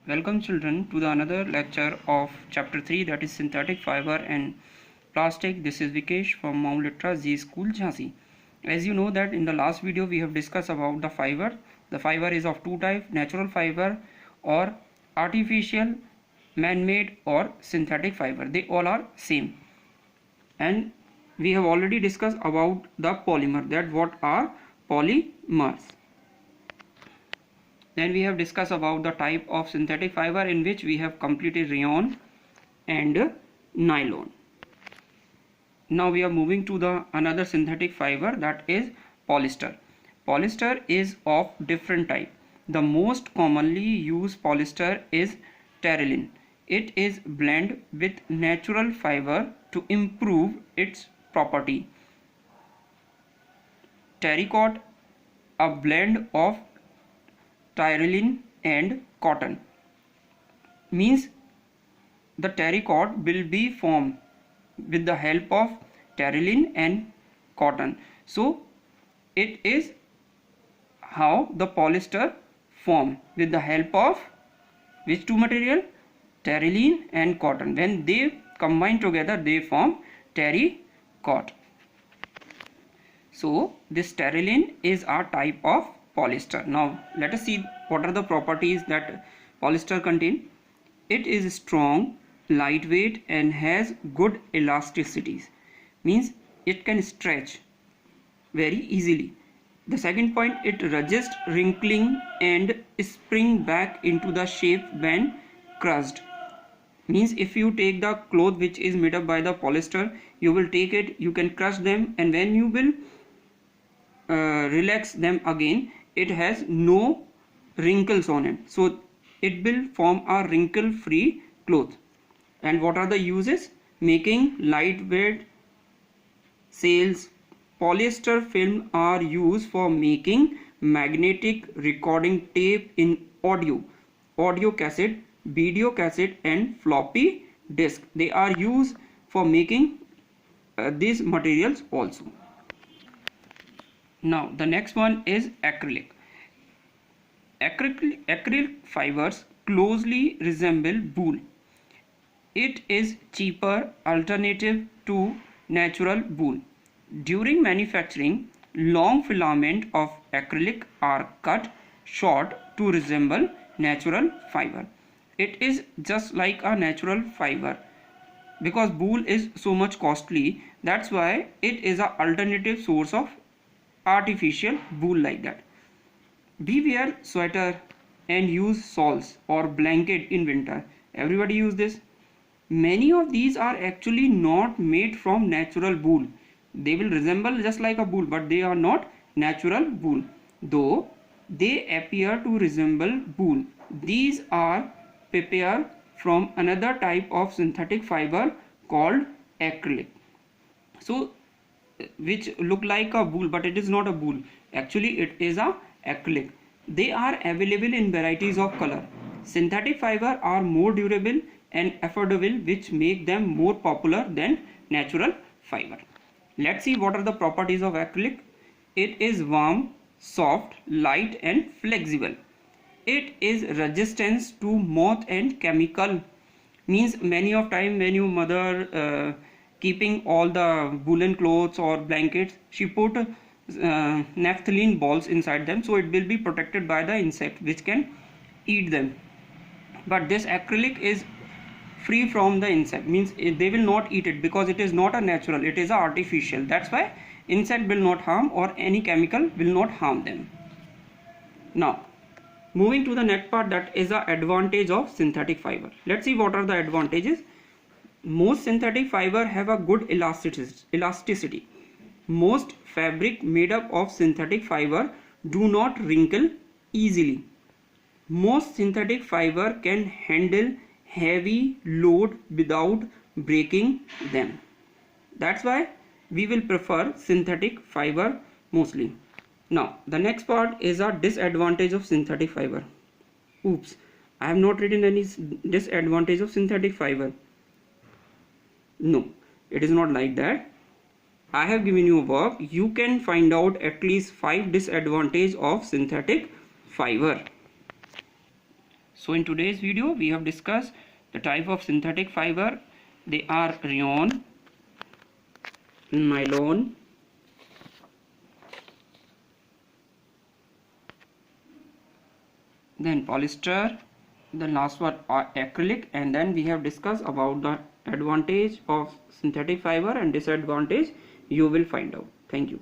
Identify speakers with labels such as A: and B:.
A: Welcome children to the another lecture of chapter 3, that is synthetic fiber and plastic. This is Vikesh from Mount Litra Z School Jhansi. As you know that in the last video we have discussed about the fiber. The fiber is of two types, natural fiber or artificial, man-made or synthetic fiber. They all are same. And we have already discussed about the polymer, that what are polymers. Then we have discussed about the type of synthetic fiber, in which we have completed rayon and nylon. Now we are moving to the another synthetic fiber, that is polyester. Polyester is of different type. The most commonly used polyester is terylene. It is blend with natural fiber to improve its property. Terrycot, a blend of terylene and cotton, means the terrycot will be formed with the help of terylene and cotton. So it is how the polyester form, with the help of which two material? Terylene and cotton. When they combine together they form terrycot. So this terylene is a type of polyester. Now let us see what are the properties that polyester contain. It is strong, lightweight and has good elasticities, means it can stretch very easily. The second point, it resists wrinkling and spring back into the shape when crushed, means if you take the cloth which is made up by the polyester, you will take it, you can crush them, and when you will relax them again, it has no wrinkles on it, so it will form a wrinkle free cloth. And what are the uses? Making lightweight sails. Polyester film are used for making magnetic recording tape in audio cassette, video cassette and floppy disk. They are used for making these materials also. Now the next one is acrylic. Acrylic fibers closely resemble wool. It is cheaper alternative to natural wool. During manufacturing, long filament of acrylic are cut short to resemble natural fiber. It is just like a natural fiber, because wool is so much costly, that's why it is an alternative source of artificial wool like that. We wear sweater and use shawls or blanket in winter. Everybody use this. Many of these are actually not made from natural wool. They will resemble just like a wool, but they are not natural wool, though they appear to resemble wool. These are prepared from another type of synthetic fiber called acrylic, so which look like a wool, but it is not a wool. Actually it is a acrylic. They are available in varieties of color. Synthetic fiber are more durable and affordable, which make them more popular than natural fiber. Let's see what are the properties of acrylic. It is warm, soft, light and flexible. It is resistant to moth and chemical, means many of time when your mother keeping all the woolen clothes or blankets, she put naphthalene balls inside them, so it will be protected by the insect which can eat them. But this acrylic is free from the insect, means they will not eat it, because it is not a natural, it is a artificial. That's why insect will not harm or any chemical will not harm them. Now moving to the next part, that is the advantage of synthetic fiber. Let's see what are the advantages. Most synthetic fiber have a good elasticity. Most fabric made up of synthetic fiber do not wrinkle easily. Most synthetic fiber can handle heavy load without breaking them. That's why we will prefer synthetic fiber mostly. Now the next part is a disadvantage of synthetic fiber. Oops, I have not written any disadvantage of synthetic fiber. No, it is not like that. I have given you a work. You can find out at least 5 disadvantages of synthetic fiber. So in today's video we have discussed the type of synthetic fiber. They are rayon, nylon, then polyester, the last one acrylic, and then we have discussed about the advantage of synthetic fiber and disadvantage you will find out. Thank you.